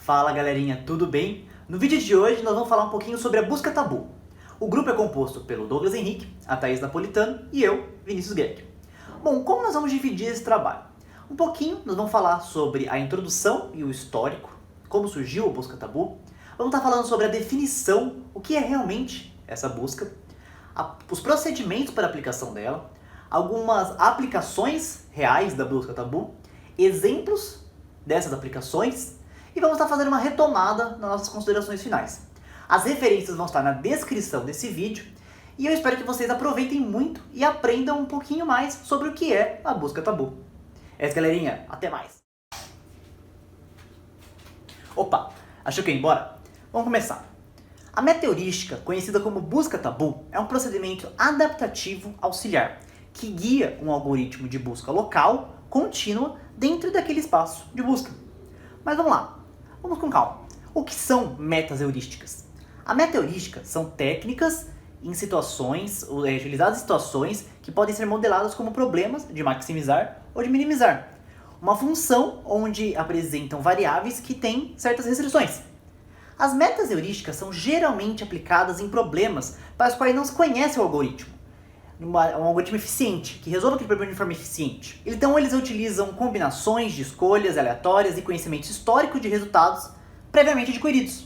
Fala galerinha, tudo bem? No vídeo de hoje nós vamos falar um pouquinho sobre a busca tabu. O grupo é composto pelo Douglas Henrique, a Thaís Napolitano e eu, Vinícius Greg. Bom, como nós vamos dividir esse trabalho? Um pouquinho nós vamos falar sobre a introdução e o histórico, como surgiu a busca tabu. Vamos estar falando sobre a definição, o que é realmente essa busca, os procedimentos para a aplicação dela, algumas aplicações reais da busca tabu, exemplos dessas aplicações e vamos estar fazendo uma retomada nas nossas considerações finais. As referências vão estar na descrição desse vídeo e eu espero que vocês aproveitem muito e aprendam um pouquinho mais sobre o que é a busca tabu. É isso, galerinha. Até mais. Opa, achou que eu ia embora? Vamos começar. A metaheurística, conhecida como busca tabu, é um procedimento adaptativo auxiliar que guia um algoritmo de busca local, contínua, dentro daquele espaço de busca. Mas vamos lá, vamos com calma. O que são metas heurísticas? A metaheurística são técnicas em situações, utilizadas em situações que podem ser modeladas como problemas de maximizar ou de minimizar. Uma função onde apresentam variáveis que têm certas restrições. As metas heurísticas são geralmente aplicadas em problemas para os quais não se conhece o algoritmo. Um algoritmo eficiente, que resolve aquele problema de forma eficiente. Então eles utilizam combinações de escolhas aleatórias e conhecimentos históricos de resultados previamente adquiridos,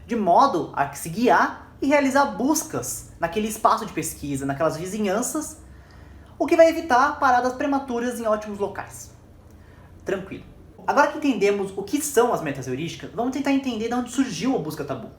de modo a se guiar e realizar buscas naquele espaço de pesquisa, naquelas vizinhanças, o que vai evitar paradas prematuras em ótimos locais. Tranquilo. Agora que entendemos o que são as metas heurísticas, vamos tentar entender de onde surgiu a busca tabu.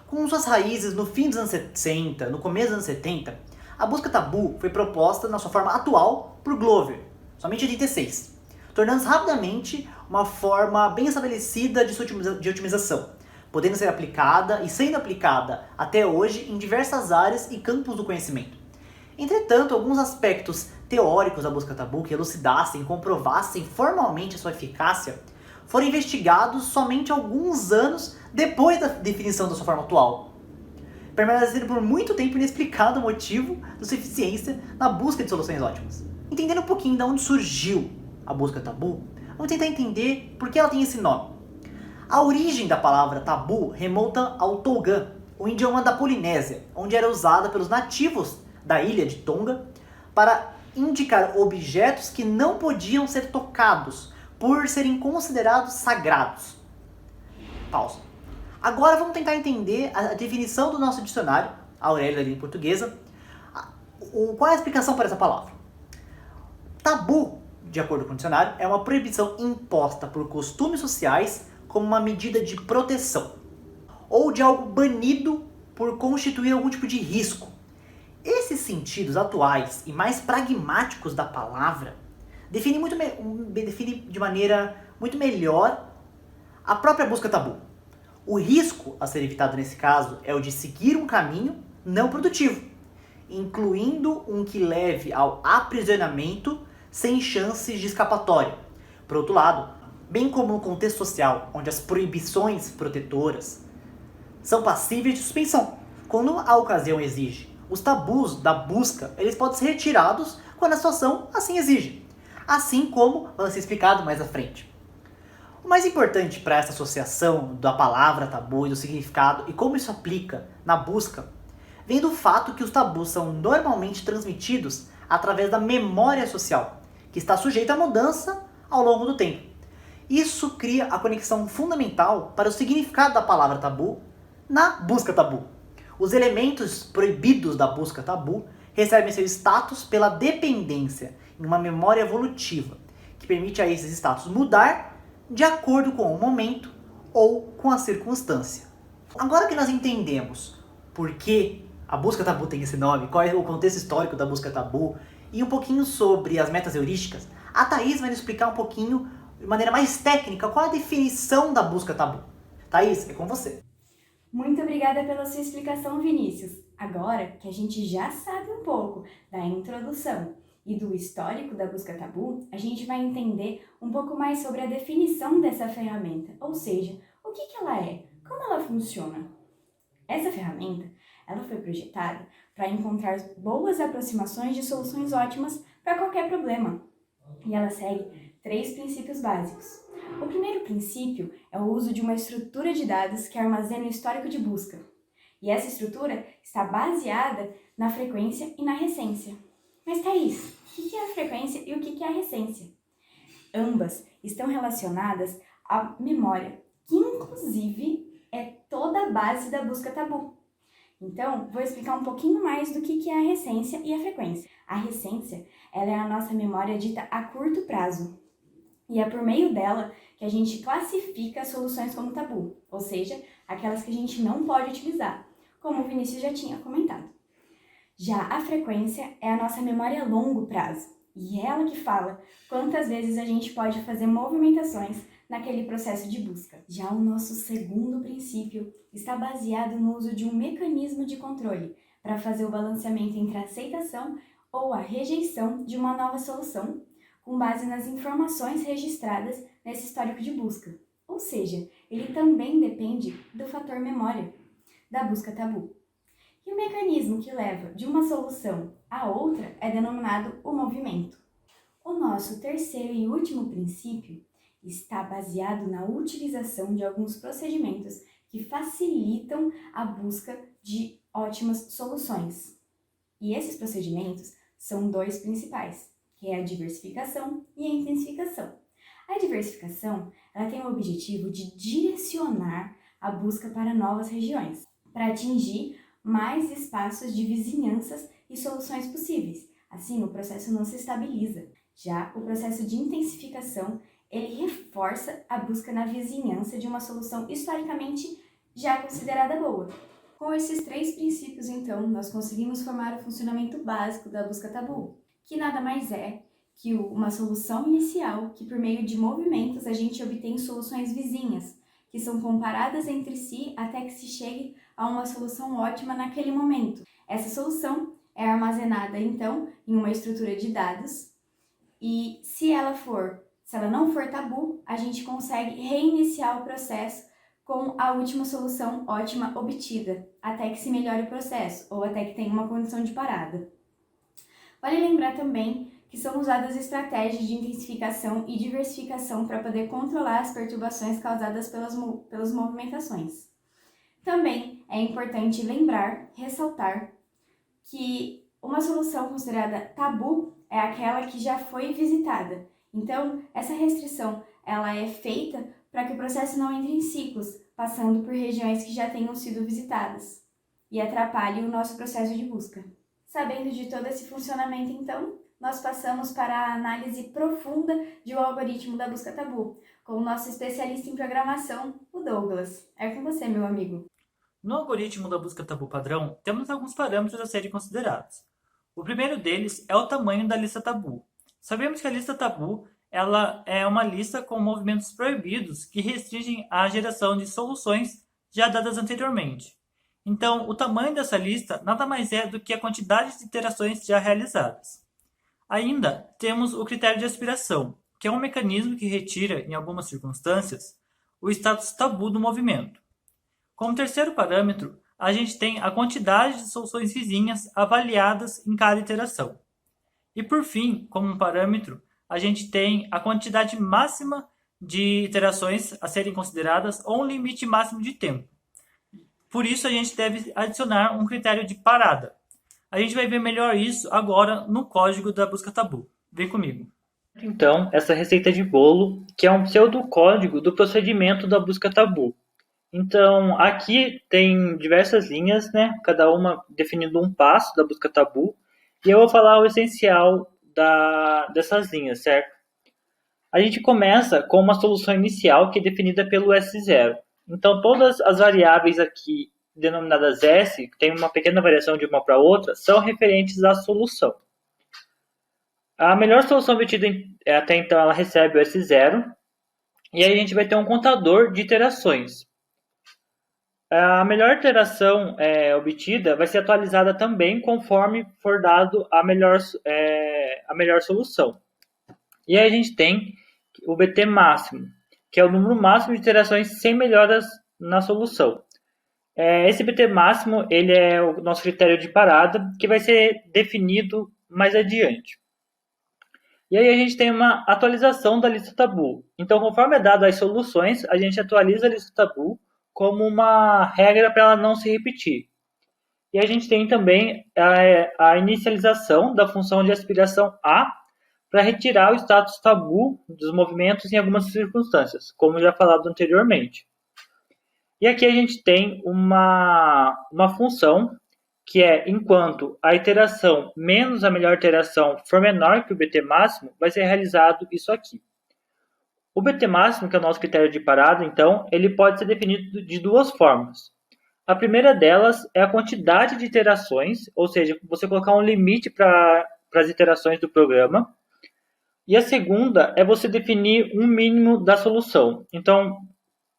Com suas raízes no fim dos anos 60, no começo dos anos 70, a busca tabu foi proposta na sua forma atual por Glover, somente em 86, tornando-se rapidamente uma forma bem estabelecida de otimização, podendo ser aplicada e sendo aplicada até hoje em diversas áreas e campos do conhecimento. Entretanto, alguns aspectos teóricos da busca tabu que elucidassem e comprovassem formalmente a sua eficácia foram investigados somente alguns anos depois da definição da sua forma atual, permanecendo por muito tempo inexplicado o motivo da sua eficiência na busca de soluções ótimas. Entendendo um pouquinho de onde surgiu a busca tabu, vamos tentar entender por que ela tem esse nome. A origem da palavra tabu remonta ao Tolgan, o idioma da Polinésia, onde era usada pelos nativos da ilha de Tonga para indicar objetos que não podiam ser tocados por serem considerados sagrados. Pausa. Agora vamos tentar entender a definição do nosso dicionário, a Aurélia da língua portuguesa. Qual é a explicação para essa palavra? Tabu, de acordo com o dicionário, é uma proibição imposta por costumes sociais como uma medida de proteção, ou de algo banido por constituir algum tipo de risco. Esses sentidos atuais e mais pragmáticos da palavra definem de maneira muito melhor a própria busca tabu. O risco a ser evitado nesse caso é o de seguir um caminho não produtivo, incluindo um que leve ao aprisionamento sem chances de escapatória. Por outro lado, bem como no contexto social, onde as proibições protetoras são passíveis de suspensão, quando a ocasião exige. Os tabus da busca, eles podem ser retirados quando a situação assim exige, assim como vai ser explicado mais à frente. O mais importante para essa associação da palavra tabu e do significado e como isso aplica na busca, vem do fato que os tabus são normalmente transmitidos através da memória social, que está sujeita à mudança ao longo do tempo. Isso cria a conexão fundamental para o significado da palavra tabu na busca tabu. Os elementos proibidos da busca tabu recebem seu status pela dependência em uma memória evolutiva, que permite a esses status mudar de acordo com o momento ou com a circunstância. Agora que nós entendemos por que a busca tabu tem esse nome, qual é o contexto histórico da busca tabu e um pouquinho sobre as metas heurísticas, a Thaís vai nos explicar um pouquinho, de maneira mais técnica, qual é a definição da busca tabu. Thaís, é com você. Muito obrigada pela sua explicação, Vinícius. Agora que a gente já sabe um pouco da introdução e do histórico da busca tabu, a gente vai entender um pouco mais sobre a definição dessa ferramenta, ou seja, o que ela é, como ela funciona. Essa ferramenta, ela foi projetada para encontrar boas aproximações de soluções ótimas para qualquer problema, e ela segue 3 princípios básicos. O primeiro princípio é o uso de uma estrutura de dados que armazena o histórico de busca. E essa estrutura está baseada na frequência e na recência. Mas, Thaís, o que é a frequência e o que é a recência? Ambas estão relacionadas à memória, que inclusive é toda a base da busca tabu. Então, vou explicar um pouquinho mais do que é a recência e a frequência. A recência, ela é a nossa memória dita a curto prazo. E é por meio dela que a gente classifica as soluções como tabu, ou seja, aquelas que a gente não pode utilizar, como o Vinícius já tinha comentado. Já a frequência é a nossa memória a longo prazo, e é ela que fala quantas vezes a gente pode fazer movimentações naquele processo de busca. Já o nosso segundo princípio está baseado no uso de um mecanismo de controle para fazer o balanceamento entre a aceitação ou a rejeição de uma nova solução, com base nas informações registradas nesse histórico de busca. Ou seja, ele também depende do fator memória da busca tabu. E o mecanismo que leva de uma solução a outra é denominado o movimento. O nosso terceiro e último princípio está baseado na utilização de alguns procedimentos que facilitam a busca de ótimas soluções. E esses procedimentos são 2 principais, que é a diversificação e a intensificação. A diversificação, ela tem o objetivo de direcionar a busca para novas regiões, para atingir mais espaços de vizinhanças e soluções possíveis. Assim, o processo não se estabiliza. Já o processo de intensificação, ele reforça a busca na vizinhança de uma solução historicamente já considerada boa. Com esses 3 princípios, então, nós conseguimos formar o funcionamento básico da busca tabu, que nada mais é que uma solução inicial que, por meio de movimentos, a gente obtém soluções vizinhas, que são comparadas entre si até que se chegue a uma solução ótima naquele momento. Essa solução é armazenada, então, em uma estrutura de dados e se ela não for tabu, a gente consegue reiniciar o processo com a última solução ótima obtida, até que se melhore o processo ou até que tenha uma condição de parada. Vale lembrar também que são usadas estratégias de intensificação e diversificação para poder controlar as perturbações causadas pelas movimentações. Também é importante ressaltar que uma solução considerada tabu é aquela que já foi visitada. Então, essa restrição ela é feita para que o processo não entre em ciclos, passando por regiões que já tenham sido visitadas e atrapalhe o nosso processo de busca. Sabendo de todo esse funcionamento, então, nós passamos para a análise profunda de um algoritmo da busca tabu, com o nosso especialista em programação, o Douglas. É com você, meu amigo. No algoritmo da busca tabu padrão, temos alguns parâmetros a serem considerados. O primeiro deles é o tamanho da lista tabu. Sabemos que a lista tabu ela é uma lista com movimentos proibidos que restringem a geração de soluções já dadas anteriormente. Então, o tamanho dessa lista nada mais é do que a quantidade de iterações já realizadas. Ainda temos o critério de aspiração, que é um mecanismo que retira, em algumas circunstâncias, o status tabu do movimento. Como terceiro parâmetro, a gente tem a quantidade de soluções vizinhas avaliadas em cada iteração. E por fim, como um parâmetro, a gente tem a quantidade máxima de iterações a serem consideradas ou um limite máximo de tempo. Por isso, a gente deve adicionar um critério de parada. A gente vai ver melhor isso agora no código da busca tabu. Vem comigo. Então, essa receita de bolo, que é um pseudocódigo do procedimento da busca tabu. Então, aqui tem diversas linhas, né? Cada uma definindo um passo da busca tabu. E eu vou falar o essencial dessas linhas, certo? A gente começa com uma solução inicial que é definida pelo S0. Então, todas as variáveis aqui denominadas S, que tem uma pequena variação de uma para outra, são referentes à solução. A melhor solução obtida até então, ela recebe o S0. E aí a gente vai ter um contador de iterações. A melhor iteração obtida vai ser atualizada também conforme for dado a melhor solução. E aí a gente tem o BT máximo, que é o número máximo de iterações sem melhoras na solução. Esse BT máximo ele é o nosso critério de parada, que vai ser definido mais adiante. E aí a gente tem uma atualização da lista tabu. Então, conforme é dado as soluções, a gente atualiza a lista tabu como uma regra para ela não se repetir. E a gente tem também a inicialização da função de aspiração A para retirar o status tabu dos movimentos em algumas circunstâncias, como já falado anteriormente. E aqui a gente tem uma função que é enquanto a iteração menos a melhor iteração for menor que o BT máximo, vai ser realizado isso aqui. O BT máximo, que é o nosso critério de parada, então, ele pode ser definido de duas formas. A primeira delas é a quantidade de iterações, ou seja, você colocar um limite para as iterações do programa. E a segunda é você definir um mínimo da solução. Então,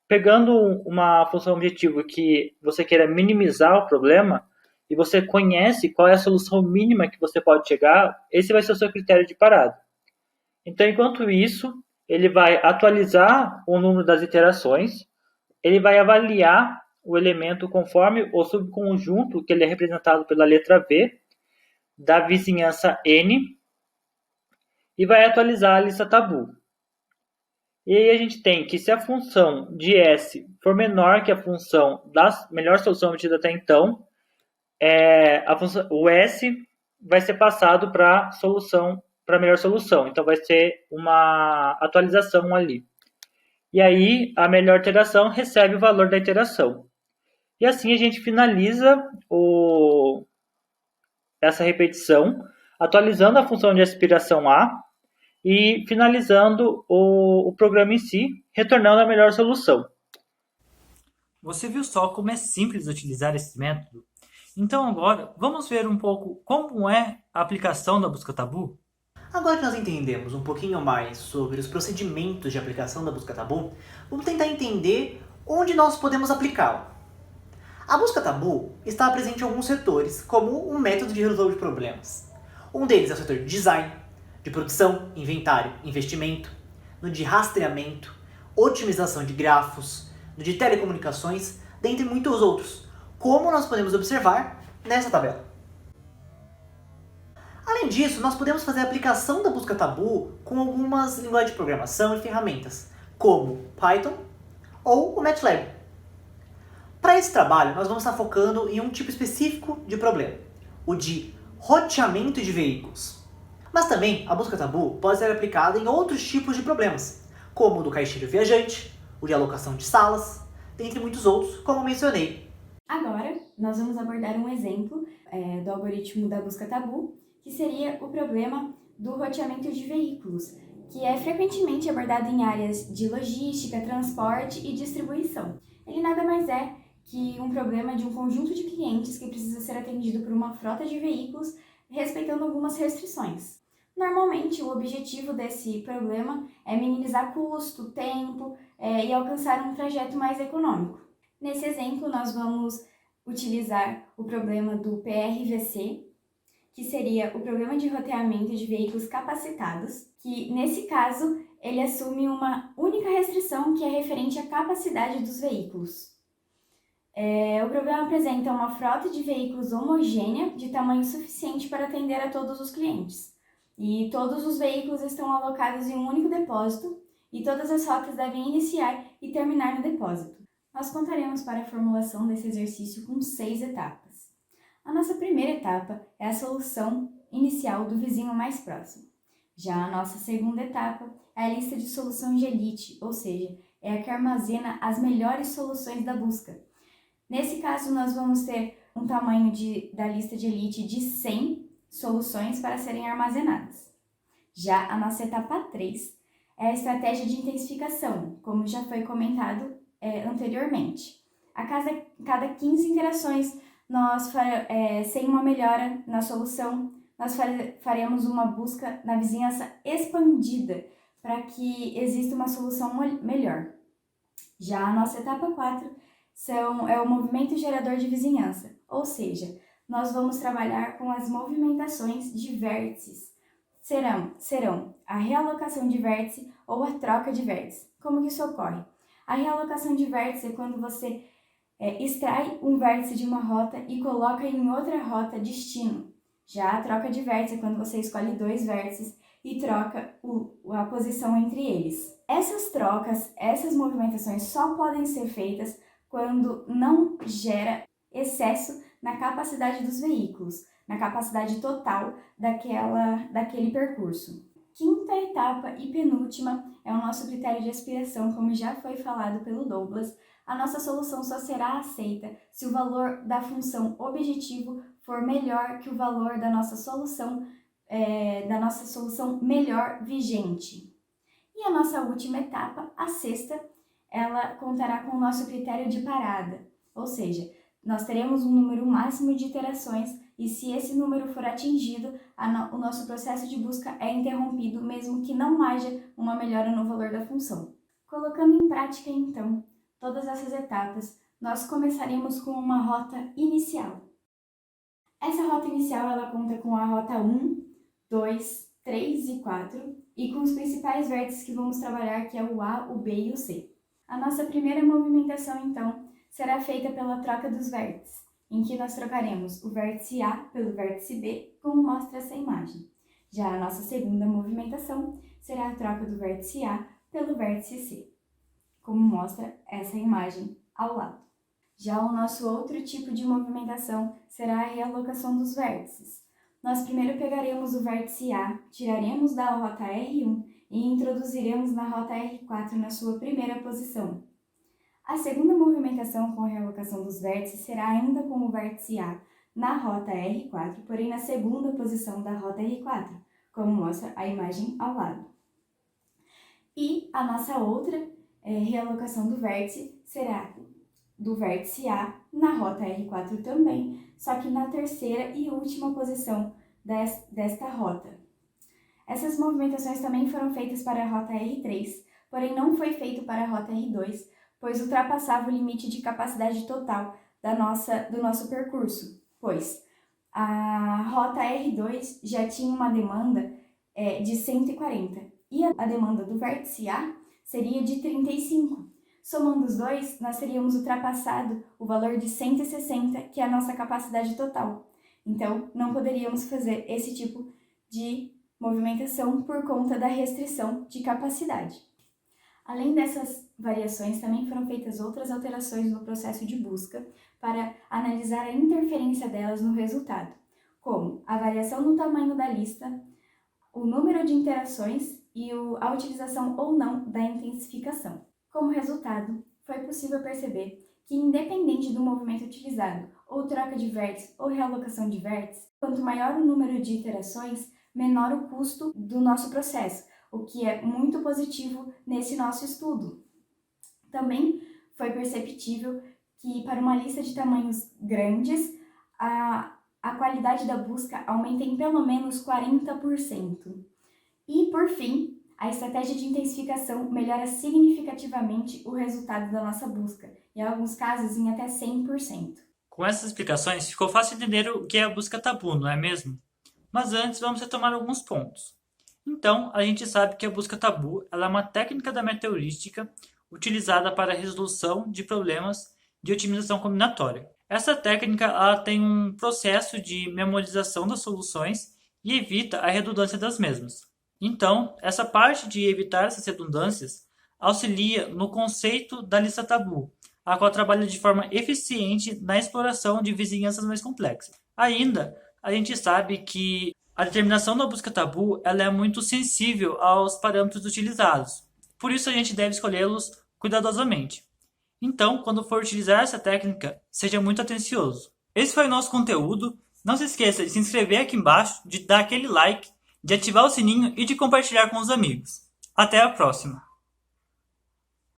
pegando uma função objetivo que você queira minimizar o problema, e você conhece qual é a solução mínima que você pode chegar, esse vai ser o seu critério de parada. Então, enquanto isso, ele vai atualizar o número das iterações, ele vai avaliar o elemento conforme o subconjunto, que ele é representado pela letra V, da vizinhança N, e vai atualizar a lista tabu. E aí a gente tem que se a função de S for menor que a função da melhor solução obtida até então, o S vai ser passado para a melhor solução. Então vai ser uma atualização ali. E aí a melhor iteração recebe o valor da iteração. E assim a gente finaliza essa repetição, atualizando a função de aspiração A e finalizando o programa em si, retornando a melhor solução. Você viu só como é simples utilizar esse método? Então agora, vamos ver um pouco como é a aplicação da busca tabu? Agora que nós entendemos um pouquinho mais sobre os procedimentos de aplicação da busca tabu, vamos tentar entender onde nós podemos aplicá-la. A busca tabu está presente em alguns setores como um método de resolução de problemas. Um deles é o setor de design, de produção, inventário, investimento, no de rastreamento, otimização de grafos, no de telecomunicações, dentre muitos outros, como nós podemos observar nessa tabela. Além disso, nós podemos fazer a aplicação da busca tabu com algumas linguagens de programação e ferramentas, como Python ou o MATLAB. Para esse trabalho, nós vamos estar focando em um tipo específico de problema, o de roteamento de veículos. Mas também a busca tabu pode ser aplicada em outros tipos de problemas, como o do caixeiro viajante, o de alocação de salas, dentre muitos outros, como mencionei. Agora, nós vamos abordar um exemplo do algoritmo da busca tabu, que seria o problema do roteamento de veículos, que é frequentemente abordado em áreas de logística, transporte e distribuição. Ele nada mais é que um problema de um conjunto de clientes que precisa ser atendido por uma frota de veículos, respeitando algumas restrições. Normalmente, o objetivo desse problema é minimizar custo, tempo e alcançar um trajeto mais econômico. Nesse exemplo, nós vamos utilizar o problema do PRVC, que seria o problema de roteamento de veículos capacitados, que nesse caso ele assume uma única restrição que é referente à capacidade dos veículos. O problema apresenta uma frota de veículos homogênea de tamanho suficiente para atender a todos os clientes. E todos os veículos estão alocados em um único depósito e todas as rotas devem iniciar e terminar no depósito. Nós contaremos para a formulação desse exercício com 6 etapas. A nossa primeira etapa é a solução inicial do vizinho mais próximo. Já a nossa segunda etapa é a lista de solução de elite, ou seja, é a que armazena as melhores soluções da busca. Nesse caso, nós vamos ter um tamanho da lista de elite de 100 soluções para serem armazenadas. Já a nossa etapa 3 é a estratégia de intensificação, como já foi comentado anteriormente. A cada 15 interações, sem uma melhora na solução, nós faremos uma busca na vizinhança expandida para que exista uma solução melhor. Já a nossa etapa 4 é o movimento gerador de vizinhança, ou seja, nós vamos trabalhar com as movimentações de vértices. Serão a realocação de vértice ou a troca de vértice. Como que isso ocorre? A realocação de vértice é quando você extrai um vértice de uma rota e coloca em outra rota destino. Já a troca de vértice é quando você escolhe 2 vértices e troca a posição entre eles. Essas trocas, essas movimentações só podem ser feitas quando não gera excesso na capacidade dos veículos, na capacidade total daquele percurso. Quinta etapa e penúltima é o nosso critério de aspiração, como já foi falado pelo Douglas. A nossa solução só será aceita se o valor da função objetivo for melhor que o valor da nossa solução melhor vigente. E a nossa última etapa, a sexta, ela contará com o nosso critério de parada, ou seja, nós teremos um número máximo de iterações e se esse número for atingido, o nosso processo de busca é interrompido, mesmo que não haja uma melhora no valor da função. Colocando em prática, então, todas essas etapas, nós começaremos com uma rota inicial. Essa rota inicial ela conta com a rota 1, 2, 3 e 4 e com os principais vértices que vamos trabalhar, que é o A, o B e o C. A nossa primeira movimentação, então, será feita pela troca dos vértices, em que nós trocaremos o vértice A pelo vértice B, como mostra essa imagem. Já a nossa segunda movimentação será a troca do vértice A pelo vértice C, como mostra essa imagem ao lado. Já o nosso outro tipo de movimentação será a realocação dos vértices. Nós primeiro pegaremos o vértice A, tiraremos da rota R1 e introduziremos na rota R4 na sua primeira posição. A segunda movimentação com a realocação dos vértices será ainda com o vértice A na rota R4, porém na segunda posição da rota R4, como mostra a imagem ao lado. E a nossa outra realocação do vértice será do vértice A na rota R4 também, só que na terceira e última posição desta rota. Essas movimentações também foram feitas para a rota R3, porém não foi feito para a rota R2, pois ultrapassava o limite de capacidade total do nosso percurso, pois a rota R2 já tinha uma demanda de 140 e a demanda do vértice A seria de 35. Somando os dois, nós teríamos ultrapassado o valor de 160, que é a nossa capacidade total. Então, não poderíamos fazer esse tipo de movimentação por conta da restrição de capacidade. Além dessas variações, também foram feitas outras alterações no processo de busca para analisar a interferência delas no resultado, como a variação no tamanho da lista, o número de interações e a utilização ou não da intensificação. Como resultado, foi possível perceber que, independente do movimento utilizado, ou troca de vértices ou realocação de vértices, quanto maior o número de iterações, menor o custo do nosso processo, o que é muito positivo nesse nosso estudo. Também foi perceptível que, para uma lista de tamanhos grandes, a qualidade da busca aumenta em pelo menos 40%. E, por fim, a estratégia de intensificação melhora significativamente o resultado da nossa busca, em alguns casos em até 100%. Com essas explicações, ficou fácil entender o que é a busca tabu, não é mesmo? Mas antes, vamos retomar alguns pontos. Então, a gente sabe que a busca tabu ela é uma técnica da meta-heurística utilizada para a resolução de problemas de otimização combinatória. Essa técnica ela tem um processo de memorização das soluções e evita a redundância das mesmas. Então, essa parte de evitar essas redundâncias auxilia no conceito da lista tabu, a qual trabalha de forma eficiente na exploração de vizinhanças mais complexas. Ainda, a gente sabe que a determinação da busca tabu ela é muito sensível aos parâmetros utilizados, por isso a gente deve escolhê-los cuidadosamente. Então, quando for utilizar essa técnica, seja muito atencioso. Esse foi o nosso conteúdo. Não se esqueça de se inscrever aqui embaixo, de dar aquele like, de ativar o sininho e de compartilhar com os amigos. Até a próxima!